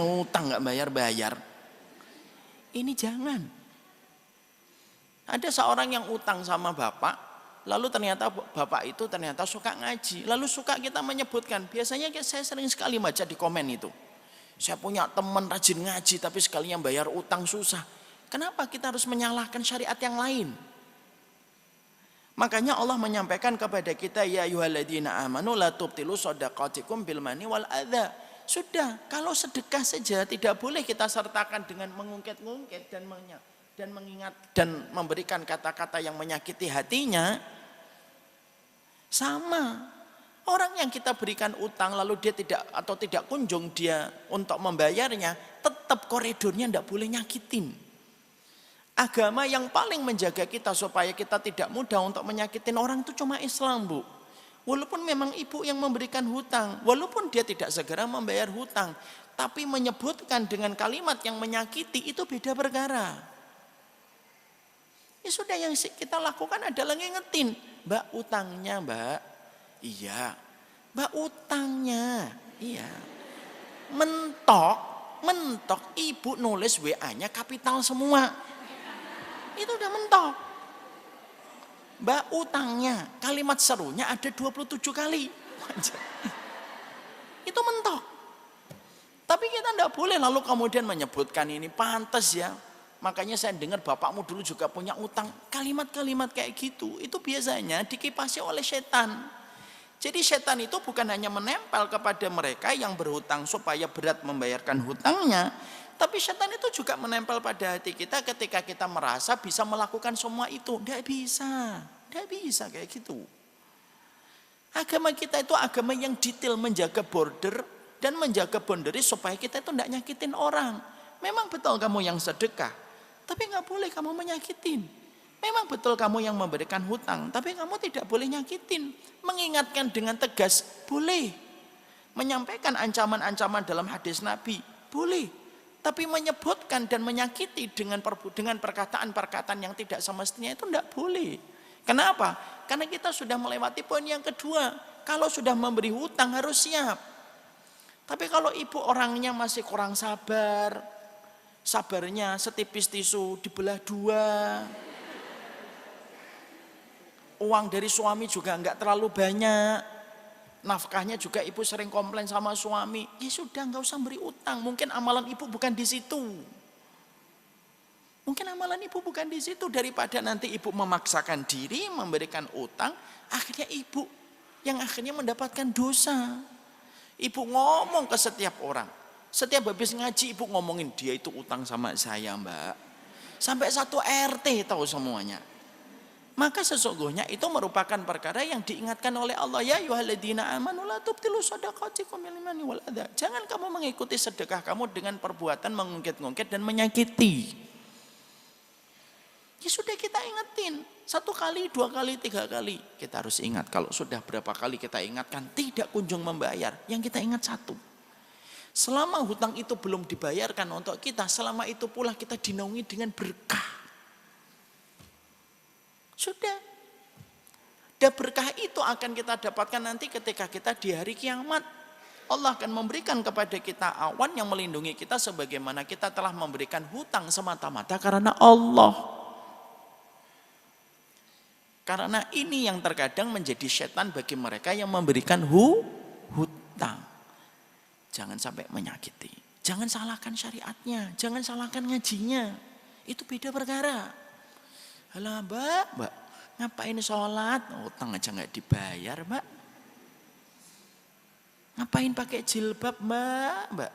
utang nggak bayar-bayar. Ini jangan. Ada seorang yang utang sama bapak, lalu ternyata bapak itu ternyata suka ngaji, lalu suka kita menyebutkan. Biasanya saya sering sekali baca di komen itu. Saya punya teman rajin ngaji tapi sekali yang bayar utang susah. Kenapa kita harus menyalahkan syariat yang lain? Makanya Allah menyampaikan kepada kita, ya ayyuhalladzina amanu la tubtilu shadaqatikum bil mani wal adza. Sudah, kalau sedekah saja tidak boleh kita sertakan dengan mengungkit-ungkit dan mengingat dan memberikan kata-kata yang menyakiti hatinya. Sama. Orang yang kita berikan utang lalu dia tidak kunjung dia untuk membayarnya, tetap koridornya tidak boleh nyakitin. Agama yang paling menjaga kita supaya kita tidak mudah untuk menyakitin orang itu cuma Islam, Bu. Walaupun memang ibu yang memberikan hutang, walaupun dia tidak segera membayar hutang, tapi menyebutkan dengan kalimat yang menyakiti itu beda perkara. Ya sudah, yang kita lakukan adalah ngingetin, Mbak utangnya Mbak. Iya. Mbak utangnya. Iya. Mentok ibu nulis WA-nya kapital semua. Itu udah mentok. Mbak utangnya, kalimat serunya ada 27 kali. Itu mentok. Tapi kita tidak boleh lalu kemudian menyebutkan ini pantas ya. Makanya saya dengar bapakmu dulu juga punya utang. Kalimat-kalimat kayak gitu, itu biasanya dikipasi oleh setan. Jadi setan itu bukan hanya menempel kepada mereka yang berhutang supaya berat membayarkan hutangnya. Tapi setan itu juga menempel pada hati kita ketika kita merasa bisa melakukan semua itu. Tidak bisa kayak gitu. Agama kita itu agama yang detail, menjaga border dan menjaga boundary supaya kita itu tidak nyakitin orang. Memang betul kamu yang sedekah, tapi nggak boleh kamu menyakitin. Memang betul kamu yang memberikan hutang, tapi kamu tidak boleh nyakitin. Mengingatkan dengan tegas, boleh. Menyampaikan ancaman-ancaman dalam hadis Nabi, boleh. Tapi menyebutkan dan menyakiti dengan perkataan-perkataan yang tidak semestinya itu tidak boleh. Kenapa? Karena kita sudah melewati poin yang kedua. Kalau sudah memberi hutang harus siap. Tapi kalau ibu orangnya masih kurang sabar, sabarnya setipis tisu dibelah dua. Uang dari suami juga enggak terlalu banyak. Nafkahnya juga ibu sering komplain sama suami. Ya sudah, nggak usah beri utang. Mungkin amalan ibu bukan di situ. Mungkin amalan ibu bukan di situ. Daripada nanti ibu memaksakan diri memberikan utang, akhirnya ibu yang akhirnya mendapatkan dosa. Ibu ngomong ke setiap orang. Setiap habis ngaji ibu ngomongin, dia itu utang sama saya Mbak. Sampai satu RT tahu semuanya. Maka sesungguhnya itu merupakan perkara yang diingatkan oleh Allah, ya ayyuhalladzina amanu la tubtilu shadaqatikum bil mani wal adza. Jangan kamu mengikuti sedekah kamu dengan perbuatan mengungkit-ungkit dan menyakiti. Ya sudah, kita ingetin 1 kali, 2 kali, 3 kali. Kita harus ingat. Kalau sudah berapa kali kita ingatkan tidak kunjung membayar, yang kita ingat satu, selama hutang itu belum dibayarkan untuk kita, selama itu pula kita dinaungi dengan berkah. Sudah. Dan berkah itu akan kita dapatkan nanti ketika kita di hari kiamat. Allah akan memberikan kepada kita awan yang melindungi kita sebagaimana kita telah memberikan hutang semata-mata karena Allah. Karena ini yang terkadang menjadi setan bagi mereka yang memberikan hutang. Jangan sampai menyakiti. Jangan salahkan syariatnya, jangan salahkan ngajinya. Itu beda perkara. Alah Mbak, ngapain sholat? Utang aja nggak dibayar Mbak. Ngapain pakai jilbab Mbak?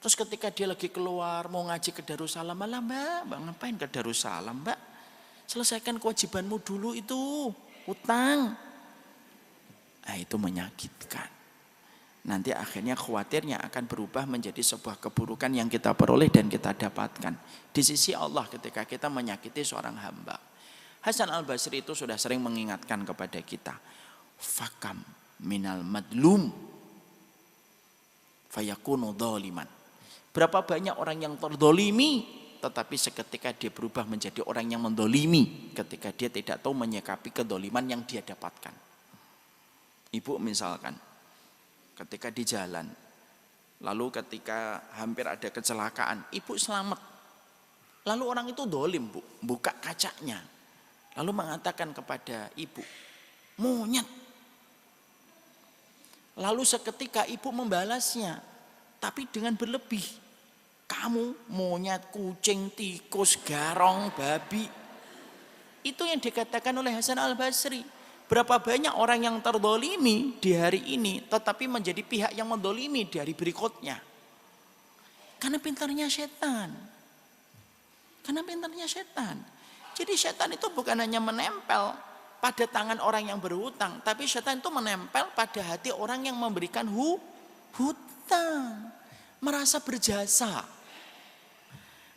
Terus ketika dia lagi keluar mau ngaji ke Darussalam, malah Mbak ngapain ke Darussalam Mbak? Selesaikan kewajibanmu dulu itu, utang. Nah itu menyakitkan. Nanti akhirnya khawatirnya akan berubah menjadi sebuah keburukan yang kita peroleh dan kita dapatkan di sisi Allah ketika kita menyakiti seorang hamba. Hasan al-Basri itu sudah sering mengingatkan kepada kita, fakam minal madlum fayakunu dzaliman. Berapa banyak orang yang terdolimi, tetapi seketika dia berubah menjadi orang yang mendolimi ketika dia tidak tahu menyikapi kedoliman yang dia dapatkan. Ibu misalkan ketika di jalan, Lalu ketika hampir ada kecelakaan, ibu selamat. Lalu orang itu dolim, Bu, buka kacanya. Lalu mengatakan kepada ibu, monyet. Lalu seketika ibu membalasnya, tapi dengan berlebih. Kamu monyet, kucing, tikus, garong, babi. Itu yang dikatakan oleh Hasan Al-Basri. Berapa banyak orang yang terdolimi di hari ini, tetapi menjadi pihak yang mendolimi di hari berikutnya. Karena pintarnya setan. Karena pintarnya setan. Jadi setan itu bukan hanya menempel pada tangan orang yang berhutang, tapi setan itu menempel pada hati orang yang memberikan hutang. Merasa berjasa.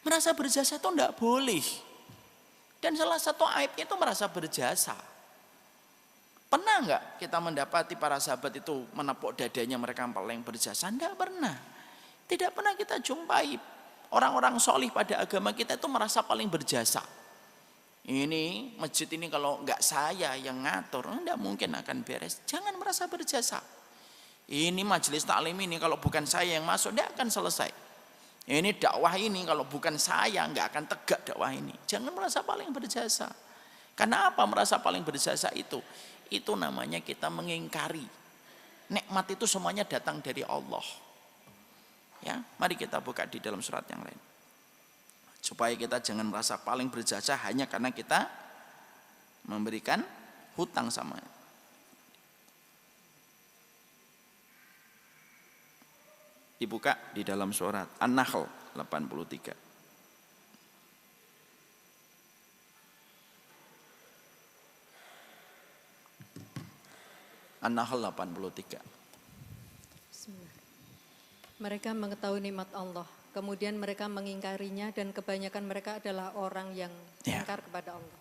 Merasa berjasa itu tidak boleh. Dan salah satu aibnya itu merasa berjasa. Pernah enggak kita mendapati para sahabat itu menepuk dadanya mereka yang paling berjasa? Tidak pernah. Tidak pernah kita jumpai orang-orang solih pada agama kita itu merasa paling berjasa. Ini masjid ini kalau enggak saya yang ngatur, tidak mungkin akan beres. Jangan merasa berjasa. Ini majelis taklim ini kalau bukan saya yang masuk, tidak akan selesai. Ini dakwah ini kalau bukan saya enggak akan tegak dakwah ini. Jangan merasa paling berjasa. Karena apa merasa paling berjasa itu? Itu namanya kita mengingkari. Nikmat itu semuanya datang dari Allah. Ya, mari kita buka di dalam surat yang lain. Supaya kita jangan merasa paling berjasa hanya karena kita memberikan hutang sama. Dibuka di dalam surat An-Nahl 83. An-Nahl 83. Bismillah. Mereka mengetahui nikmat Allah, kemudian mereka mengingkarinya dan kebanyakan mereka adalah orang yang ingkar kepada Allah.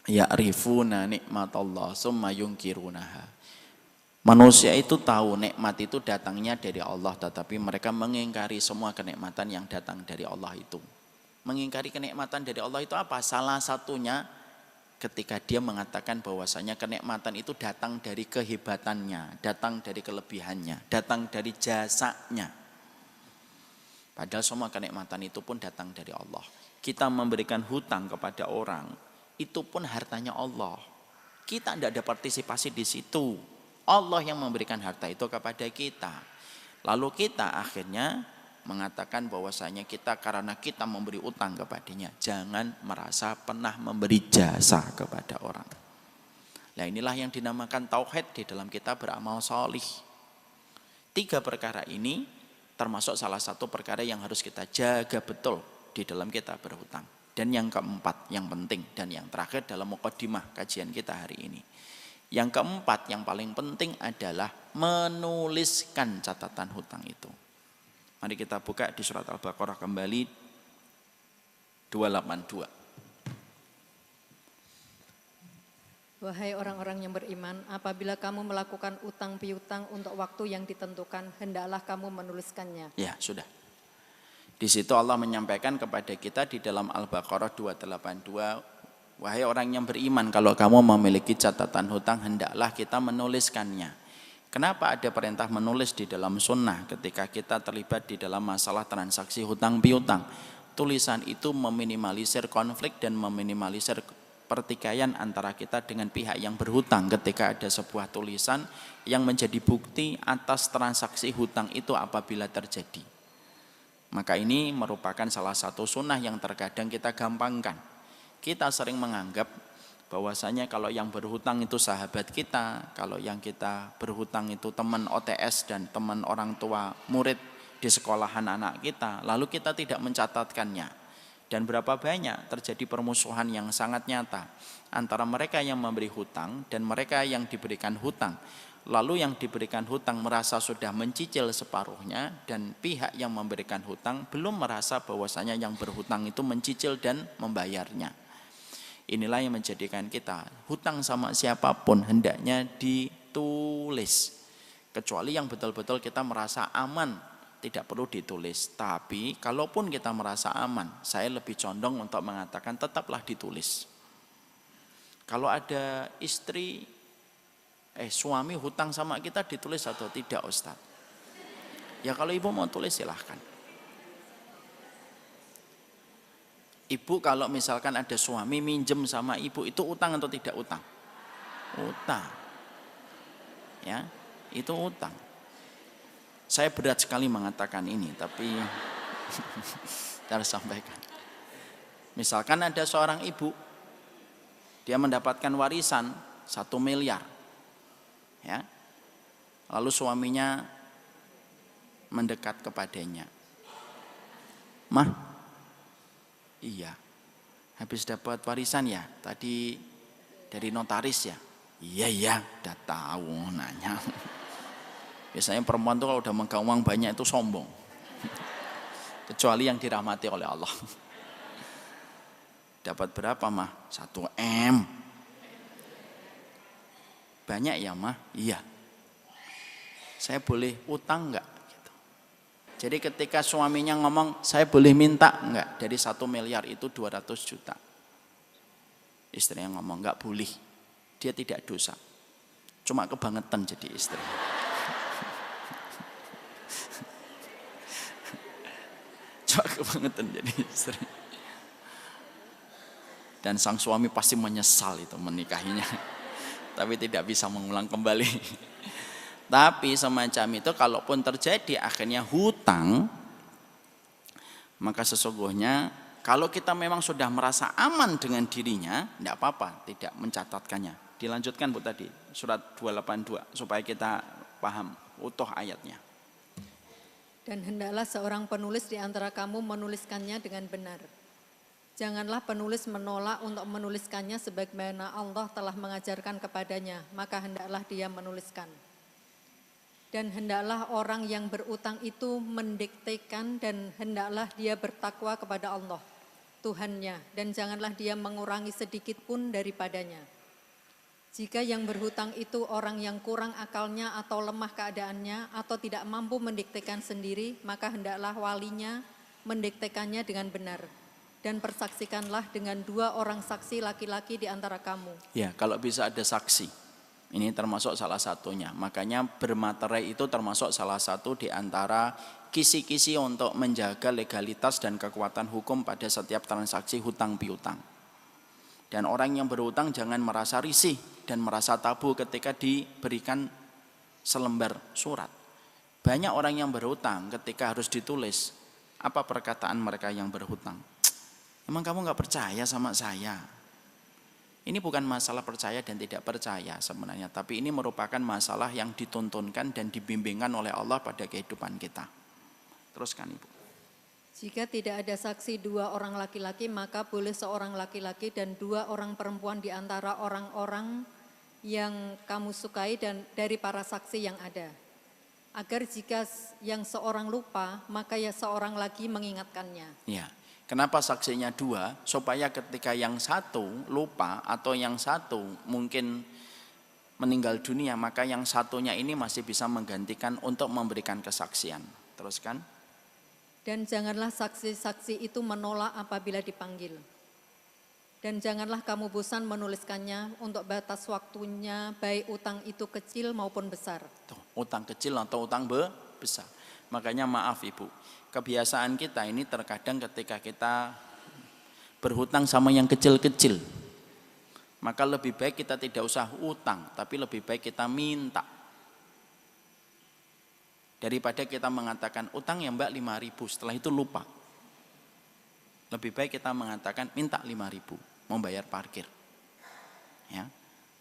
Ya'rifuna nikmatallah summa yungkirunaha. Manusia itu tahu nikmat itu datangnya dari Allah, tetapi mereka mengingkari semua kenikmatan yang datang dari Allah itu. Mengingkari kenikmatan dari Allah itu apa? Salah satunya ketika dia mengatakan bahwasanya kenikmatan itu datang dari kehebatannya, datang dari kelebihannya, datang dari jasanya. Padahal semua kenikmatan itu pun datang dari Allah. Kita memberikan hutang kepada orang, itu pun hartanya Allah. Kita tidak ada partisipasi di situ. Allah yang memberikan harta itu kepada kita. Lalu kita akhirnya mengatakan bahwasanya kita karena kita memberi utang kepadanya, jangan merasa pernah memberi jasa kepada orang. Nah, inilah yang dinamakan tauhid di dalam kita beramal solih. 3 perkara ini termasuk salah satu perkara yang harus kita jaga betul di dalam kita berhutang. Dan yang keempat, yang penting dan yang terakhir dalam mukadimah kajian kita hari ini. Yang keempat, yang paling penting adalah menuliskan catatan hutang itu. Mari kita buka di surat Al-Baqarah kembali 282. Wahai orang-orang yang beriman, apabila kamu melakukan utang piutang untuk waktu yang ditentukan, hendaklah kamu menuliskannya. Ya, sudah. Di situ Allah menyampaikan kepada kita di dalam Al-Baqarah 282, wahai orang yang beriman, kalau kamu memiliki catatan hutang, hendaklah kita menuliskannya. Kenapa ada perintah menulis di dalam sunnah ketika kita terlibat di dalam masalah transaksi hutang piutang? Tulisan itu meminimalisir konflik dan meminimalisir pertikaian antara kita dengan pihak yang berhutang ketika ada sebuah tulisan yang menjadi bukti atas transaksi hutang itu apabila terjadi. Maka ini merupakan salah satu sunnah yang terkadang kita gampangkan. Kita sering menganggap bahwasanya kalau yang berhutang itu sahabat kita, kalau yang kita berhutang itu teman OTS dan teman orang tua murid di sekolahan anak kita, lalu kita tidak mencatatkannya. Dan berapa banyak terjadi permusuhan yang sangat nyata antara mereka yang memberi hutang dan mereka yang diberikan hutang. Lalu yang diberikan hutang merasa sudah mencicil separuhnya dan pihak yang memberikan hutang belum merasa bahwasanya yang berhutang itu mencicil dan membayarnya. Inilah yang menjadikan kita hutang sama siapapun hendaknya ditulis. Kecuali yang betul-betul kita merasa aman, tidak perlu ditulis. Tapi kalaupun kita merasa aman, saya lebih condong untuk mengatakan tetaplah ditulis. Kalau ada suami hutang sama kita, ditulis atau tidak, Ustaz? Ya kalau ibu mau tulis silahkan. Ibu kalau misalkan ada suami minjem sama ibu, itu utang atau tidak utang? Utang. Ya, itu utang. Saya berat sekali mengatakan ini, tapi harus sampaikan. Misalkan ada seorang ibu, dia mendapatkan warisan 1 miliar. Ya. Lalu suaminya mendekat kepadanya. Mah, iya, habis dapat warisan ya, tadi dari notaris ya? Iya, udah tahu nanya. Biasanya perempuan tuh kalau udah megang uang banyak itu sombong. Kecuali yang dirahmati oleh Allah. Dapat berapa mah? 1 M. Banyak ya mah? Iya. Saya boleh utang enggak? Gitu. Jadi ketika suaminya ngomong, saya boleh minta enggak? Dari 1 miliar itu 200 juta. Istrinya ngomong, enggak boleh. Dia tidak dosa. Cuma kebangetan jadi istri. Cuma kebangetan jadi istri. Dan sang suami pasti menyesal itu menikahinya. Tapi tidak bisa mengulang kembali. Tapi semacam itu kalaupun terjadi akhirnya hutang, maka sesungguhnya kalau kita memang sudah merasa aman dengan dirinya, tidak apa-apa, tidak mencatatkannya. Dilanjutkan Bu tadi, surat 282, supaya kita paham utuh ayatnya. Dan hendaklah seorang penulis di antara kamu menuliskannya dengan benar. Janganlah penulis menolak untuk menuliskannya sebagaimana Allah telah mengajarkan kepadanya, maka hendaklah dia menuliskan. Dan hendaklah orang yang berutang itu mendiktekan dan hendaklah dia bertakwa kepada Allah, Tuhannya, dan janganlah dia mengurangi sedikit pun daripadanya. Jika yang berhutang itu orang yang kurang akalnya atau lemah keadaannya atau tidak mampu mendiktekan sendiri, maka hendaklah walinya mendiktekannya dengan benar. Dan persaksikanlah dengan 2 orang saksi laki-laki di antara kamu. Ya, kalau bisa ada saksi. Ini termasuk salah satunya. Makanya bermaterai itu termasuk salah satu di antara kisi-kisi untuk menjaga legalitas dan kekuatan hukum pada setiap transaksi hutang piutang. Dan orang yang berhutang jangan merasa risih dan merasa tabu ketika diberikan selembar surat. Banyak orang yang berhutang ketika harus ditulis, apa perkataan mereka yang berhutang? Emang kamu gak percaya sama saya? Ini bukan masalah percaya dan tidak percaya sebenarnya, tapi ini merupakan masalah yang dituntunkan dan dibimbingkan oleh Allah pada kehidupan kita. Teruskan Ibu. Jika tidak ada saksi 2 orang laki-laki, maka boleh seorang laki-laki dan 2 orang perempuan di antara orang-orang yang kamu sukai dan dari para saksi yang ada. Agar jika yang seorang lupa, maka ya seorang lagi mengingatkannya. Ya. Kenapa saksinya 2? Supaya ketika yang satu lupa atau yang satu mungkin meninggal dunia, maka yang satunya ini masih bisa menggantikan untuk memberikan kesaksian. Teruskan. Dan janganlah saksi-saksi itu menolak apabila dipanggil. Dan janganlah kamu bosan menuliskannya untuk batas waktunya, baik utang itu kecil maupun besar. Tuh, utang kecil atau utang besar. Makanya maaf Ibu, kebiasaan kita ini terkadang ketika kita berhutang sama yang kecil-kecil, maka lebih baik kita tidak usah utang, tapi lebih baik kita minta. Daripada kita mengatakan utang ya Mbak 5.000, setelah itu lupa. Lebih baik kita mengatakan minta 5.000, mau bayar parkir. Ya.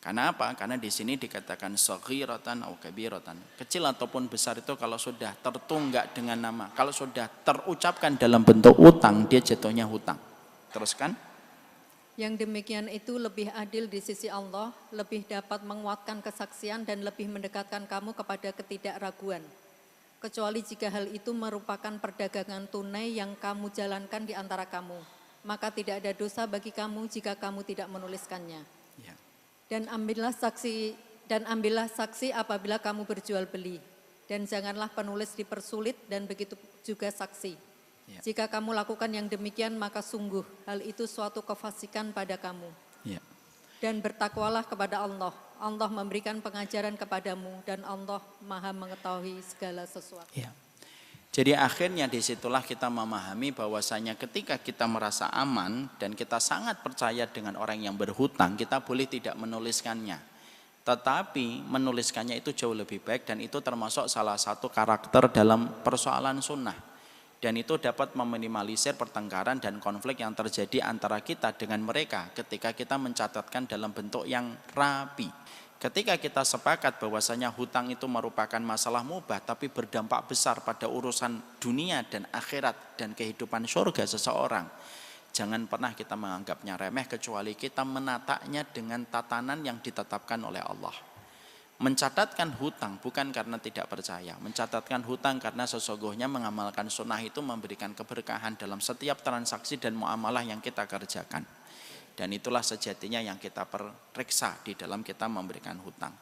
Karena apa? Karena di sini dikatakan saghiratan atau kabiratan. Kecil ataupun besar itu kalau sudah tertunggak dengan nama, kalau sudah terucapkan dalam bentuk utang, dia jatuhnya hutang. Teruskan. Yang demikian itu lebih adil di sisi Allah, lebih dapat menguatkan kesaksian dan lebih mendekatkan kamu kepada ketidakraguan. Kecuali jika hal itu merupakan perdagangan tunai yang kamu jalankan di antara kamu, maka tidak ada dosa bagi kamu jika kamu tidak menuliskannya. Ya. Dan ambillah saksi apabila kamu berjual beli, dan janganlah penulis dipersulit dan begitu juga saksi. Ya. Jika kamu lakukan yang demikian, maka sungguh hal itu suatu kefasikan pada kamu. Ya. Dan bertakwalah kepada Allah. Allah memberikan pengajaran kepadamu dan Allah Maha mengetahui segala sesuatu. Ya. Jadi akhirnya disitulah kita memahami bahwasanya ketika kita merasa aman dan kita sangat percaya dengan orang yang berhutang, kita boleh tidak menuliskannya. Tetapi menuliskannya itu jauh lebih baik dan itu termasuk salah satu karakter dalam persoalan sunnah. Dan itu dapat meminimalisir pertengkaran dan konflik yang terjadi antara kita dengan mereka ketika kita mencatatkan dalam bentuk yang rapi. Ketika kita sepakat bahwasanya hutang itu merupakan masalah mubah tapi berdampak besar pada urusan dunia dan akhirat dan kehidupan surga seseorang, jangan pernah kita menganggapnya remeh kecuali kita menataknya dengan tatanan yang ditetapkan oleh Allah. Mencatatkan hutang bukan karena tidak percaya, mencatatkan hutang karena sesungguhnya mengamalkan sunnah itu memberikan keberkahan dalam setiap transaksi dan muamalah yang kita kerjakan. Dan itulah sejatinya yang kita periksa di dalam kita memberikan hutang.